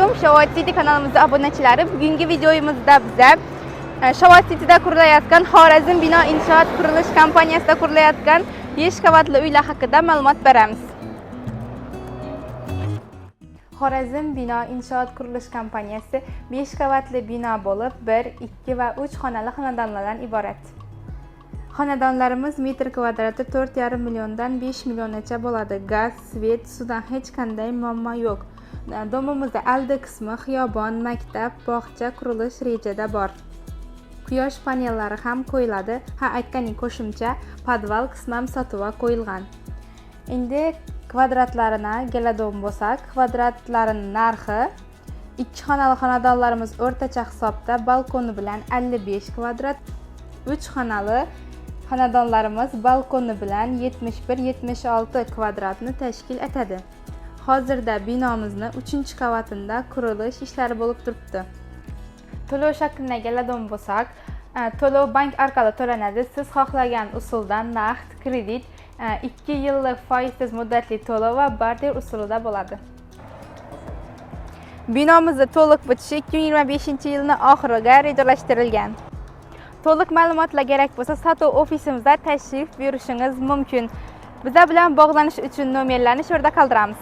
Assalomu Shavot City kanalımızda abunachilari. Bugungi videomizda biza Shavot Cityda qurilayotgan Xorazm bino inshoot qurilish kompaniyasida qurilayotgan 5 qavatli uylar haqida ma'lumot beramiz. Xorazm bino inshoot qurilish kompaniyasi 5 qavatli bino bo'lib, 1, 2 va 3 xonali xonadonlardan iborat. Xonadonlarimiz metr kvadrati 4,5 milliondan 5 milliongacha bo'ladi. Gaz, svet, suvdan hech qanday muammo yo'q. Domimizda aldi qismi xiyobon, maktab, bog'cha qurilish rejada bor. Quyosh panellari ham qo'yiladi. Aytganing qo'shimcha podval qismi ham sotuvga qo'yilgan. Endi kvadratlarini keladigan bo'lsak, kvadratlarining narxi 2 xonali xonadonlarimiz o'rtacha hisobda balkoni bilan 55 kvadrat, 3 xonali xonadonlarimiz balkoni bilan 71-76 kvadratni tashkil etadi. Hozirda binomizni 3-qavatida qurilish ishlari bo'lib turibdi. To'lov shakliga keladigan bo'lsak, to'lov bank orqali to'lanadi. Siz xohlagan usuldan naqd, kredit, 2 yillik foizsiz muddatli to'lov va barter usulida bo'ladi. Binomizda to'liq bitishi 2025-yilning oxiriga rejalashtirilgan. To'liq ma'lumotlar kerak bo'lsa, sotuv ofisimizda tashrif buyurishingiz mumkin. Bizlar bilan bog'lanish uchun nomerlarni shu yerda qoldiramiz.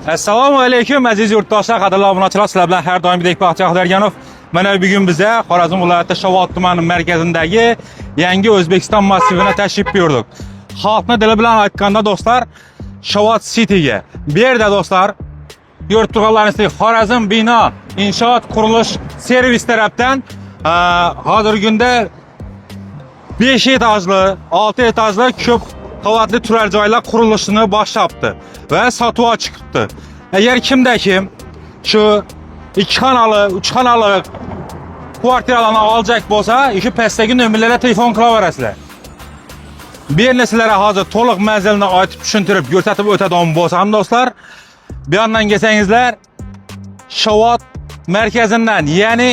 Assalomu alaykum aziz yurtdoshlar, qadrli obunachilar, sizlar bilan har doimgidek Baxtiyor Xudoyberganov. Mana bugun biza Xorazm viloyati Shovot tumani markazidagi yangi O'zbekiston massivina tashrif buyurdik. Xalqning dili bilan aytganda do'stlar, Shovot Cityga. Bu yerda do'stlar, ko'rib turganlaringizdek Xorazm bino inshoot qurilish servis tarafdan hozirgi kunda 5 etajli, 6 etajli ko'p qavatli turar joylar qurilishini boshlabdi va sotuvga chiqibdi. Agar kimda kim shu 2 xonali, 3 xonali kvartiralarni olacak bo'lsa, shu pastdagi nomerlarga telefon qilaverasizlar. Bu yerni sizlarga hozir to'liq manzilni aytib tushuntirib, ko'rsatib o'tadigan bo'lsam do'stlar, bu yerdan kelsangizlar Shovot markazidan, ya'ni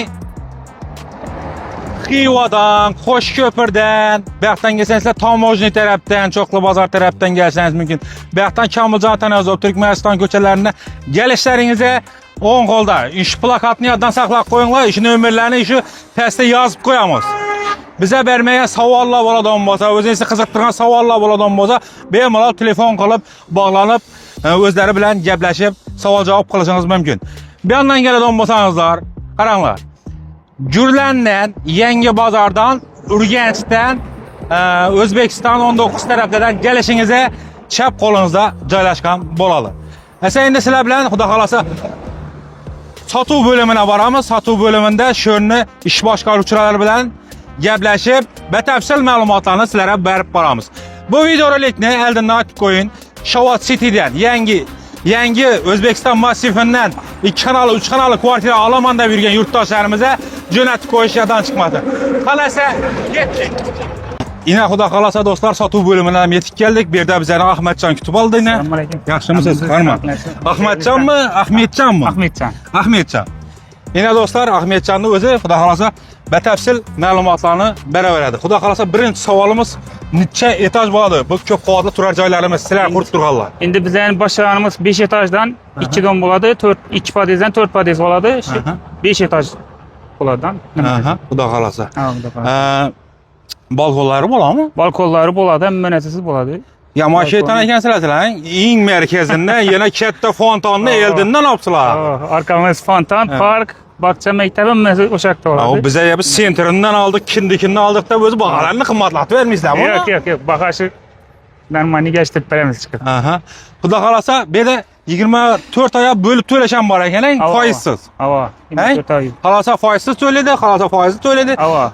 Xivadan, Qo'shko'pirdan, bu yoqdan kelsangizlar Tomojniy tarafdan, Cho'qli bozor tarafdan kelsangiz mumkin. Bu yoqdan Komiljon Tanazov, Turkmaniston ko'chalaridan kelishlaringizga o'ng qo'lda ish plakatni yoddan saqlab qo'yinglar, ish nomerlarini shu pastda yozib qo'yamiz. Biza bermagan savollar bo'ladigan bo'lsa, o'zingizni qiziqtirgan savollar bo'ladigan bo'lsa, bemalol telefon qilib, bog'lanib, o'zlari bilan gaplashib, savol-javob qilishingiz mumkin. Bu yoqdan keladigan bo'lsangizlar, qaranglar. Gurlandan, Yangi bozordan, Urganchdan, O'zbekiston 19 taraflardan kelishingizga chap qo'lingizda joylashgan bo'ladi. Esa endi sizlar bilan xudo xolasa sotuv bo'limine boramiz. Sotuv bo'limida shuni ish boshqaruvchilari bilan gaplashib, batafsil ma'lumotlarni sizlarga berib boramiz. Bu videorolikni oldindan aytib qo'ying. Shovot Citydan yangi O'zbekiston massividan 2 xonali, 3 xonali kvartira olaman deb yurgan yurtdoshlarimizga jo'natib qo'yishdan chiqmadi. Qalasa ketdik. Ina xudo xolasa do'stlar, sotuv bo'limidan yetib keldik. Bu yerda bizani Ahmadjon kutib oldi. Assalomu alaykum. Yaxshimisiz? Rahmat. Ahmadjonmi, Ahmedjonmi? Ahmedjon. Ahmedjon. Ina do'stlar, Ahmedjonni o'zi xudo xolasa batafsil ma'lumotlarni beraveradi. Xudo xolasa birinchi savolimiz necha etaj bo'ladi? Bu ko'p qavatli turar joylarimiz sizlar qurib turganlar. Endi bizning boshlaganimiz 5 etajdan 2 dom bo'ladi, 2 podezdan 4 podez bo'ladi. 5 etaj bo'ladi. Xudo xolasa. Xudo xolasa. Balkonlari bo'ladimi? Balkonlari bo'ladi, hammasisi bo'ladi. Ya mashaytan ekansizlar, eng markazida yana katta fontonni eldindan olibsizlar. Orqamiz fontan, park, bog'cha, maktabimiz o'sha yerda bo'ladi. Biz ya biz sentridan oldik, kindikindan oldik deb o'zi baholarni qimmatlatib bermaysizlarmi? Yo'q, bahosi normalniga ishlab beramiz chiqib. Xudo xolasa, bu yerda 24 oy bo'lib to'lasham bor ekan, foizsiz. 24 oy. Xolasa foizsiz to'laydi, xolasa foizsiz to'laydi.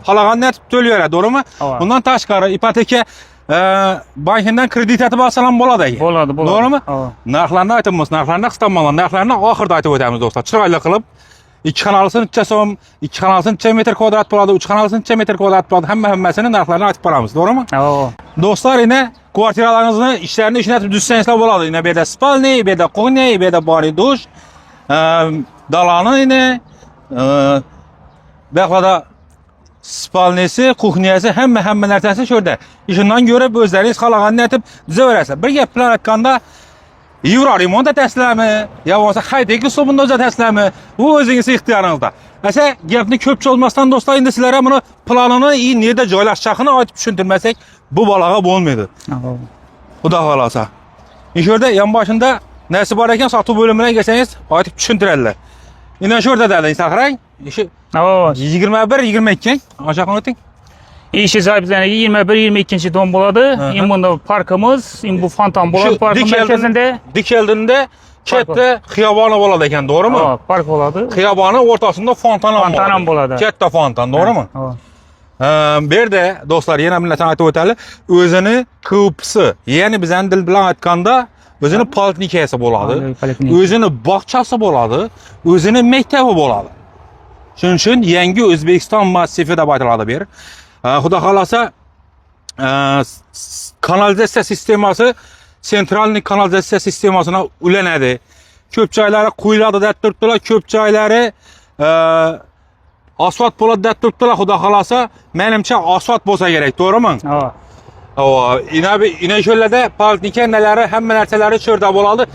Xolaganini aytib to'layveradi, to'g'rimi? Bundan tashqari ipoteka bankidan kredit aytib olsalar bo'ladi. Bo'ladi. To'g'rimi? Narxlarni aytamiz, narxlarni qisqarmagan, narxlarni oxirida aytib o'tamiz do'stlar. Chiroyli qilib 2 xonalisi necha so'm, 2 xonalisi necha metr kvadrat bo'ladi, 3 xonalisi necha metr kvadrat bo'ladi, hammasini narxlarini aytib boramiz, to'g'rimi? Do'stlar, ina kvartiralarimizni ishlarini ishlatib dussangizlar bo'ladi. Ina bu yerda spalniy, bu yerda qo'yniy, bu yerda boriy dush, dalani, bu yoqda spalnisi, kuxniyasi, hamma narsasi shu yerda. Ishundan ko'rib o'zlaringiz xohlaganini aytib dizaverasizlar. Bir gap bilan aytganda, Euro remonta təsləmi, ya olmasa Hayteki üslubunda özə təsləmi, bu özünüz ixtiyarınızda. Əsə, gəpni köpçü olmasdan dostlar, indi sizlərə bunu planını nerede joylashacağını aytib düşündürməsək, bu balağa olmaydı. Bu da qalasa. İşördə yan başında nəsi var ekan, satı bölümünə gəlsəniz, aytib düşündürərlər. İndi şurada da insanlar, 21-22, aşağıdan ötün. İşi sahiplendiği 21-22. don buladı. İmunda parkımız, bu fontan buladı parkın merkezinde. Dikeldinde Kette xiyabanı boladı ekan, doğru mu? Park buladı. Xiyabanı ortasında fontanan boladı. Kette fontan, doğru mu? Bir de dostlar, yine milletin aytib o'tali, özünü kıpsı, yani bizden dil bilan aytganda özünü poliklinikası boladı, özünü bağçası boladı, özünü mektebi boladı. Şunun için yangi Özbekistan massifi de aytıladi bir. Xudo xolasa kanalizasiya sisteması sentralni kanalizasiya sistemasına ulanadi. Ko'p joylari quyiladi deb turibdilar, ko'p joylari asfalt bo'ladi deb turibdilar. Xudo xolasa, menimcha asfalt bo'lsa kerak, to'g'rimi? Ina yo'llarda poliklinika nalari, hamma narsalari cho'rda bo'ladi.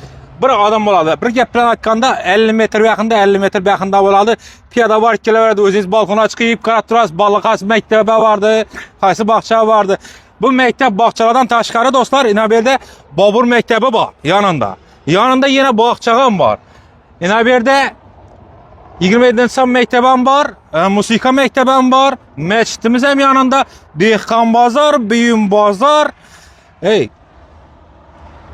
Bir adam bo'ladi. Bir gap bilan aytganda 50 metr yaqinda, 50 metr yaqinda bo'ladi. Piyoda borib kelaveradi, o'zingiz balkona chiqib qarab turasiz, baliqas maktabi vardı, qaysi bog'cha vardı. Bu maktab bog'chalardan tashqari dostlar, ina bu yerda Bobur maktabi bor yanında. Yanında yine bog'cha ham bor. Ina bu yerda 27-son maktab ham bor, musiqa maktabi ham bor, masjidimiz ham yanında, dehqon bozor, buyum bozor.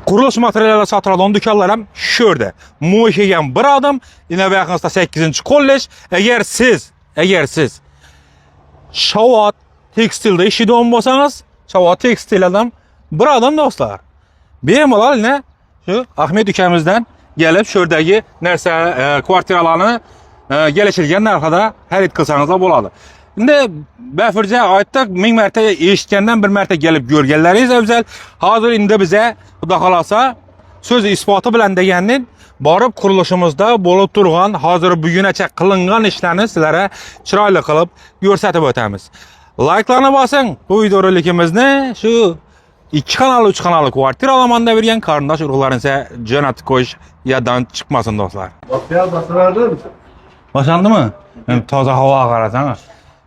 Quruluş materialları satıladigan dükkanlar ham şurada. Muhayyan bir adam, yine yaqinda 8-kollej. Eğer siz Şavat tekstilde ishlaydigan bo'lsangiz, Şavat tekstil adam bir adam dostlar. Bemalol ne? Şu Ahmet ukamizdan gelip şuradagi narsa kvartiralarni kelishilgan narxida xarid qilsangiz bo'ladi. Endi bafirja aytdik, 1000 marta eshitgandan bir marta kelib ko'rganlaringiz afzal. Hozir endi biza xudo xolasa so'z isboti bilan deganning borib qurilishimizda bo'lib turgan, hozir bugunacha qilingan ishlarni sizlarga chiroyli qilib ko'rsatib o'tamiz. Like'larni bosing. Bu videorolikimizni shu 2 kanal, 3 kanalli kvartira olaman deb bergan qarindosh urug'laringizni jo'natib qo'yish yoddan chiqmasin do'stlar. Başlandımı? Toza hava qarasana.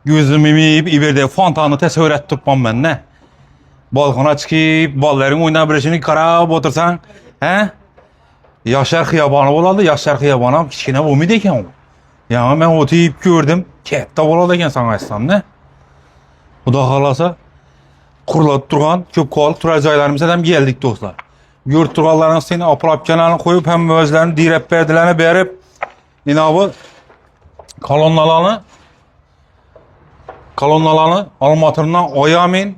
Gözüm yumib, iberde fontanı təsəvvür etib turibman mən, nə? Balkona çıxıb, balların oynab birishini qarab otursan, hə? Yaşar xiyabanı oladı, Yaşar xiyabanı kiçkinə olmaydı ekan o. Yəni mən otuyub gördüm, katta oladı ekan sanayistan, nə? Xudo xolasa qurilib turgan ko'p qol turar joylarimizga ham keldik do'stlar. Yurt turganlarning seni apalab kanalini qo'yib, ham o'zlarini dirab perdilarni berib, inobi kolonnalarni almatırından oyamin,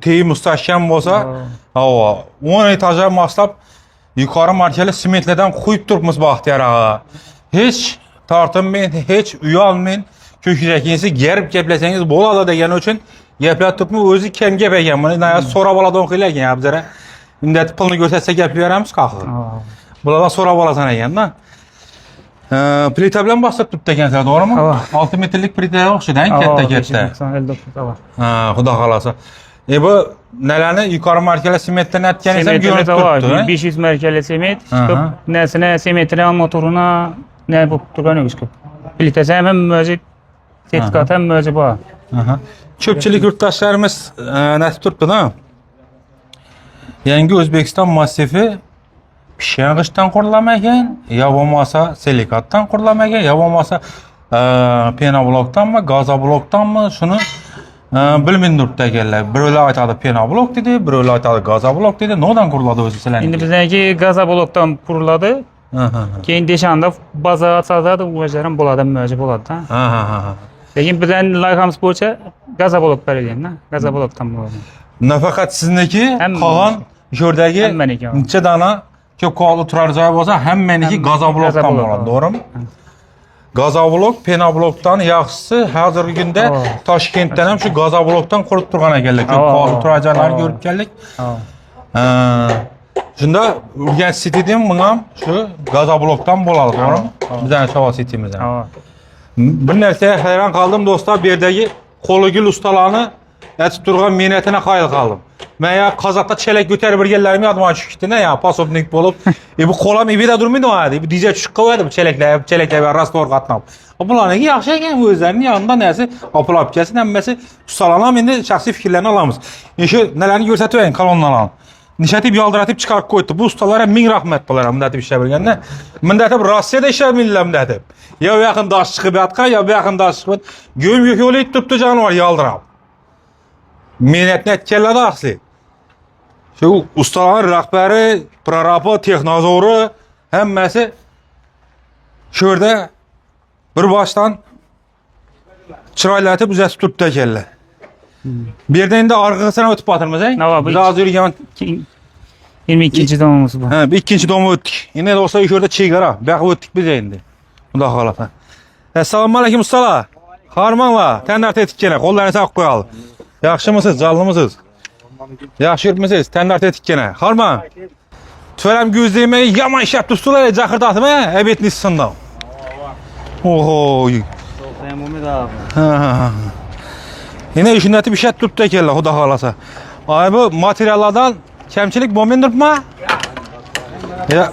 teyi mustahkem olsa, 10 etaja maslab yukarı markeli simetleden koyup turibmiz Baxtiyar ağa. Hiç tartınmayın, hiç uyalmayın. Kökürekinisi gerib gepleseniz bo'ladi degan uchun gaplar turibmi, o'zi kim gap ekan. Buni so'rab oladi o'qiylar ekan abzara. Unda pulni ko'rsatsa gap beramiz qaqi. Bulardan so'rab olasan ekan-da. Plita bilan bosib turibdi ekansizlar, to'g'rimi? 6 metrlik plita o'xshidan katta. Xudo xolasa. Bu nalarni yuqori markali sementdan atganingiz ham ko'rinib turibdi. 500 markali sement chiqib, nasini sementini motoruna ne bu turgan yo'q. Plitasi ham o'zi sertifikat ham o'zi bor. Ko'pchilik yurtdoshlarimiz nasib turibdi-da. Yangi O'zbekiston massifi pishang'ichdan qurilmagan, ya bo'lmasa silikatdan qurilmagan, ya bo'lmasa penoblokdanmi, gazoblokdanmi, shuni bilmaydi turibdi ekanlar. Birovlar aytadi penoblok dedi, birovlar aytadi gazoblok dedi. Nodan quriladi o'zi sizlarning? Endi bizniki gazoblokdan quriladi. Keyin deshanda baza atadi, o'zlarim bo'ladi, mo'ji bo'ladi-da. Lekin bizning loyihamiz bo'yicha gazoblok berilgan-da, gazoblokdan bo'ladi. Nafaqat sizniki, qolgan jo'rdagi necha dana ko'p qoldi turar joy bo'lsa, hammaniki gazoblokdan bo'ladi, to'g'rimi? Gazoblok, penoblokdan yaxshisi hozirgi kunda Toshkentdan ham shu gazoblokdan qurib turgan ekanlar. Ko'p qoldi turar joylarni ko'rib keldik. Shunda Urganch City'dan bunga shu gazoblokdan bo'ladi, to'g'rimi? Bizning Şavat City'mizdan. Bir narsa hayron qoldim do'stlar, bu yerdagi qo'ligil ustalarni Açıp durğan minnetinə qayıl qaldım. Mən ya Kazakda çelek götürüb bir yerlərimi yadıma çıxdı nə ya pasovnik olub. Bu kolam evi də durmuydu o hadi. Bu dize çıqqı vardı bu çeleklər rastor qatnab. Bunlar nə yaxşı ekan bu özlərinin yanında nəsə apılab gəlsin əmməsi ustalanam indi şəxsi fikirlərini alamız. İşte nələrini göstərtəyin kolondan alın. Nişatib yaldıratıb çıxarıb qoydu. Bu ustalara min rəhmət bunlara mündətib işlə bilgəndə. Mündətib Rusiyada işlə bilirlər mündətib. Ya yaxın daş çıxıb yatqan ya yaxın daş çıxıb. Göyüm yük yolu tutdu canı var yaldırab. Minnətini etkələdi axsi. Şu ustaların rəhbəri, prorabı, texnozoru həmməsi şurada bir başdan çıraylatıb üzəsi tutdu gəllər. Bir de indi arqasına ötüb batırmaz he? Ne var bu? Biraz yürüyen. 22. domumuz bu. Ha, bir ikinci domu ötdük. Yine de olsa yukarıda çiğgara. Belki ötdük biz indi. Bu da halata. Esselamu aleyküm ustalar. Harmanla. Tendart etdik gene. Kollarını sağ koyalım. Yaxşı mısınız? Canlı mısınız? Yaxşı yürütməsiniz? Tendart etdik gene. Harman. Tüverəm gözləməyi yaman iş yaptı ustalar. Cakırdatım he? Ebetini sındım. Oho. Ha. Yine işindəti bir şey tuttu ekelle o da halasa. Ay bu materyallardan kemçilik bombindurma. Ya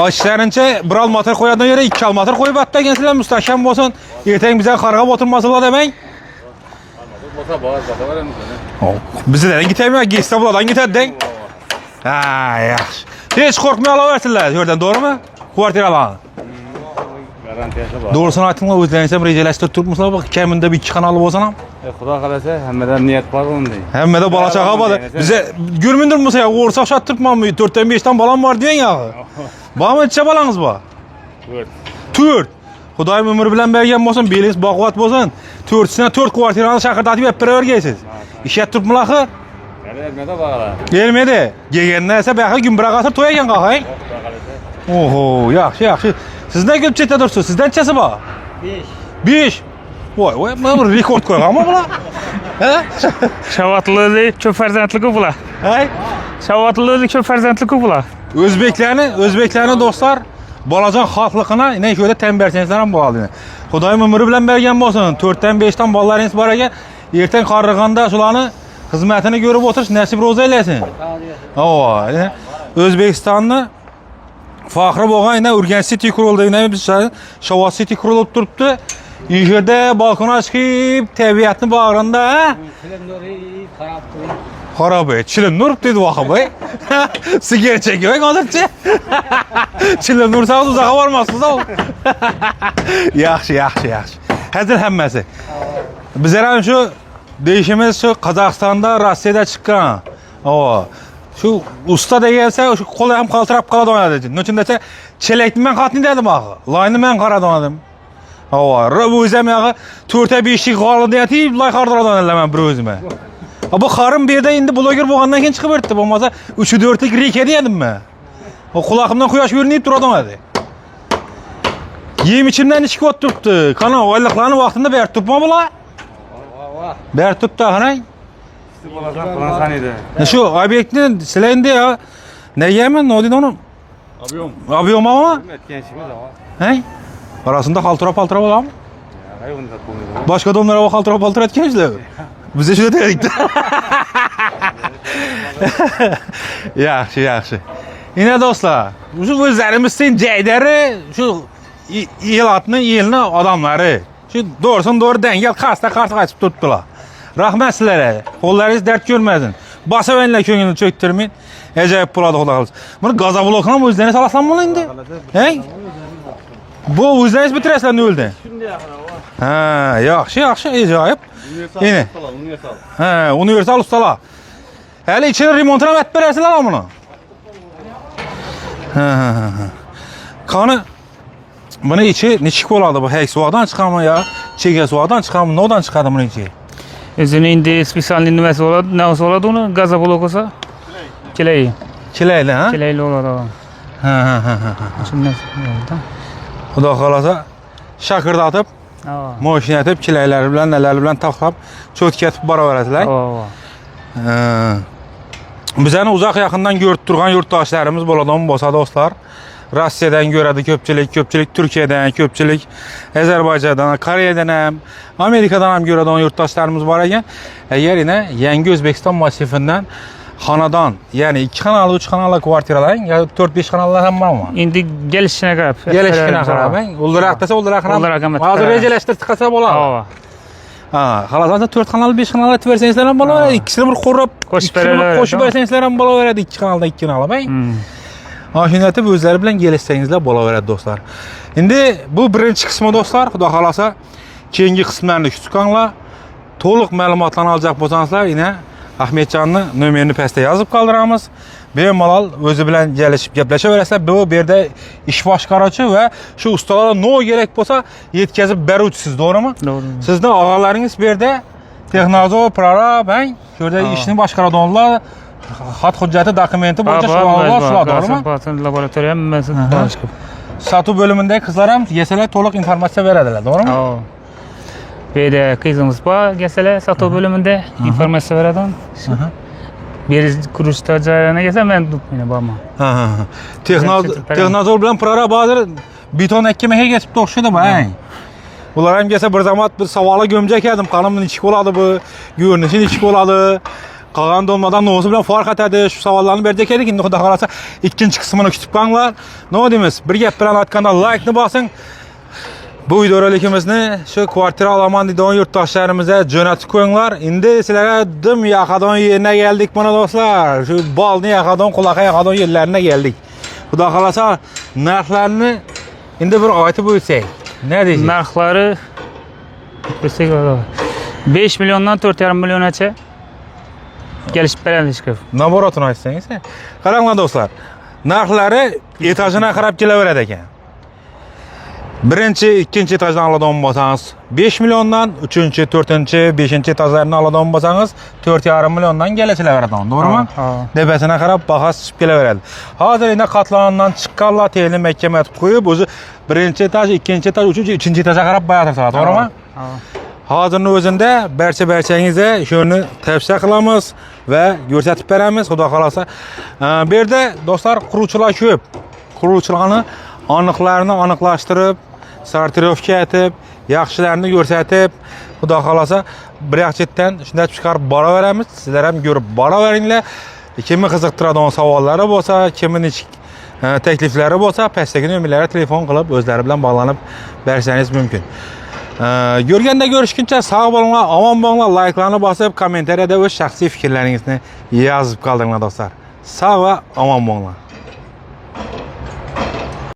işlerince bir al matır koyadığına göre 2 al matır koyup hatta gençler müstahkem olsun. Erteğin bize karga oturmasıla demeyin. Bizi de gitemiyor ki İstanbul'dan giterdin. Ha yaxşı. Hiç korkmaya alıversinler oradan doğru mu? Kuartier alanı. Doğrusunu aytınlar özlərinizə rejələşdirib tutmuşlar bak kəmində bir 2 kanalı olsanam. Xuda qalasa həmmədən niyyət var onun deyil. Həmmədə bala çağa var. Bizə görmündür mü ya uğursa şattırtmam mı? 4'ten 5'ten balam var diyen ya. Bağımı etçe balanız var? 4. Xudayım ömür bilen bergen olsun, beliniz bağvat olsun. 4'sine 4 kuartiranı şakırdatıb hep beraber geysiz. İşet tutmul axı? Gəlmədə bağla. Gelmedi. Gegenine ise belki gün bırak atır toyagen qalxay. Oho, yaxşı. Siz ne göp çete dursunuz? Sizden çesi var? 5. Vay, ben rekord koyam ama bula. He? Şavatlılı çok ferzentli kupula. Hey? Şavatlılı çok ferzentli kupula. Özbeklerini dostlar, balacan xalqlığına ne şöyle tembərsinizlərən bu halini. Xudayım ömrü bilən bergen olsun. 4'ten 5'ten ballarınız var ekan, erten qarrığanda şulanı xizmətini görüb oturuş, nəsib roza eləsin. Ava, Özbekistanlı faxrı boğan yine Urgen City kuruldu, yine biz Şavat City kurulup duruptu. İşte balkona çıkıp təbiyyatını bağırında. Xarabı, Çilim Nur dedi vakı bey. Sigara çekiyor, kalırca. Çilim Nur sağ uzağa varmazsınız o. Yaxşı. Hazır həmməsi. Bizler şu değişimiz şu Kazakistan'da, Rusya'da çıkan. O. Şu usta da gelse şu kolu hem kaltırıp kala oynadı. Nöçün dese çelektim ben katni dedim ağı. Layını ben kara oynadım. Hava. Bu özüm yağı 4'e 5'lik kalı deyatı lay kardıra oynadım ben bir özüme. Bu karım bir de indi blogger boğandan keyin çıkıp verdi. Olmasa 3'ü 4'lik rike diyedim ben. O kulağımdan kuyaş görünüp duradı oynadı. Yem içimden içki oturttu. Kana oylıklarını vaktinde ber tutma bula. Ber tuttu hanay. Falan sanıydı. Şu obyektin silendi ya. Ne yemen ne oldu onu? Abiyom ama. Gençimiz ama. He? Arasında haltıra paltıra var mı? Hayır onu da koyuyor. Başka adamlara bak haltıra paltıra etkenizler. Bize şöyle dedik de. Yaxşı. Yine dostlar. Şu özlerimizin ceyderi, şu yelini adamları. Şu doğru dengel kasta karşı açıp tuttular. Rahmet sizlere. Kollarınız dert görmezsin. Basa benimle köyünü çöktürmeyin. Acayip buladı ola bunu gaza blokuna mı özleriniz alaslanmalı indi? He? Bu özleriniz bitiresler ne öldü? Ha, yaxşı, acayip. Yine. Ha, universal ustalar. Hele içeri remontuna et verəsilər lan bunu. Ha. Kanı bunu içi neçik oladı bu? Hey, suadan çıkan ya? Çeke suadan çıkan mı? Nodan çıkardı bunu içi? Özünün indi spesialni nimasi oladı, ne oladı onu? Gaza blok olsa? Kileyi. Kileyli ha? Kileyli oladı o. Ha. Şimdi nasıl oldu? O da qalasa şakırdatıp, moşin etip, kileyləri bilən, nələri bilən taxlap, çötkətib bara verəsilər. Bizəni uzaq yaxından görüb durğan yurttaşlarımız boladan bolsa dostlar. Rusiyadan görədi köpçülük Türkiyədən, köpçülük Azərbaycandan, Koreyadan ham, Amerikadan ham görədi olan yurttaşlarımız var ekan. Əgər yenə Yangi Özbekistan masifindən xanadan, yəni 2 xanalı, 3 xanalı kvartiraların ya 4-5 xanalılar ham varmı? İndi gelişine qarab. Gəlişkinə qarab, ulduraq desa ulduraq xanam. Ulduraq hem Hazır rejələşdir çıxasa bolar. Ava. Ha, xalasan 4 xanalı, 5 xanalı versəniz ham bolar. İkisini bir qurub, Qoşub verərlər, qoşub versəniz ham bolar verədi 2 xanalıdan 2 xanalı. Aşinətib özləri bilən gəlişsənizlə bola verədi dostlar. İndi bu birinci qismi dostlar, xuda xalasa keyingi qismlarını küçükanla to'liq məlumatlarını alacaq bolsanızlar, yine Ahmetcan'ın nömerini pəstə yazıb qaldıramız. Bemalol özü bilən gəlişib gəpləşə verəslər. Bu yerdə iş başqarıcı və şu ustalara nə gerek bolsa yetkəzib bərücsüz, doğrumu? Doğru. Sizdə ağalarınız bir yerdə texnazor, prorab, şurada işini başqaradanlar, xat hüccəti dokumenti boyunca şular, doğrumu? Batın laboratoriya məsələn başqa. Satı bölümündə kızlara yeseler to'liq informasiya veradilar, doğrumu? Ava. Beydə qızımız var, gəlsələr satı bölümündə informasiya verədən. Bir kuruş təcərlərinə gəlsə mən tutmayın baxma. Texnazor bilan prorab hazır beton əkməyə keçib toxşudu bu, Bunlar hem gəlsə bir zaman bir savalı gömcək edim, qanımın içki oladı bu, görünüşün içki oladı. Qalan dolmadan noğusu bilen fark etedi. Şu savallarını verecek edik. Şimdi xuda qalasa ikinci kısmını kütüp qanlar. Ne deyimiz? Bir gep bilen atkanda like-ni basın. Bu videolikimizni şu kvartira alaman dediğin yurttaşlarımıza jönatib koyunlar. İndi sizlere dım yakadan yerine geldik bana dostlar. Şu balını yakadan, kulaka yakadan yerlerine geldik. Xuda qalasa narxlarını indi bir aytib o'tsak. Ne diyeceğiz? Narxları 5 milyondan 4,5 milyonacha gelişib berədi çıxıb. Naborotunu aytsanız. Qaranglar dostlar. Narxları etajına qarab kelaveradi ekan. Birinchi, ikkinchi etajdan oladigan bo'lsangiz 5 milyondan, 3-chi, 4-chi, 5-chi etajlarni oladigan bo'lsangiz 4,5 milyondan kelaveradi, to'g'rimi? Debasına qarab bahas chiqib kelaveradi. Hozir endi qatlandan chiqqanlar teyini mahkama etib qo'yib, o'zi birinchi etaj, ikkinchi etaj, uchinchi etajga qarab bayatırsa, to'g'rimi? Hazırın özünde barcha-barchangizga shuni tavsiya qilamiz va ko'rsatib beramiz, xudo xolasa. Bu yerda dostlar quruvchilar ko'p. Quruvchilarni aniqlarini aniqlashtirib, sortirovka etib, yaxshilarini ko'rsatib, xudo xolasa bir yaxshidan shunday chiqarib boraveramiz. Sizlar ham ko'rib boraveringlar. Kimni qiziqtiradigan savollari bo'lsa, kimni takliflari bo'lsa, pastdagi nomerlarga telefon qilib o'zlari bilan bog'lanib bersangiz mumkin. Görgəndə görüşkünçə sağ olunlar, aman olunlar, like'larını basıb, kommentariyada öz şəxsi fikirlərinizni yazıb qaldırınlar dostlar. Sağ və aman olunlar.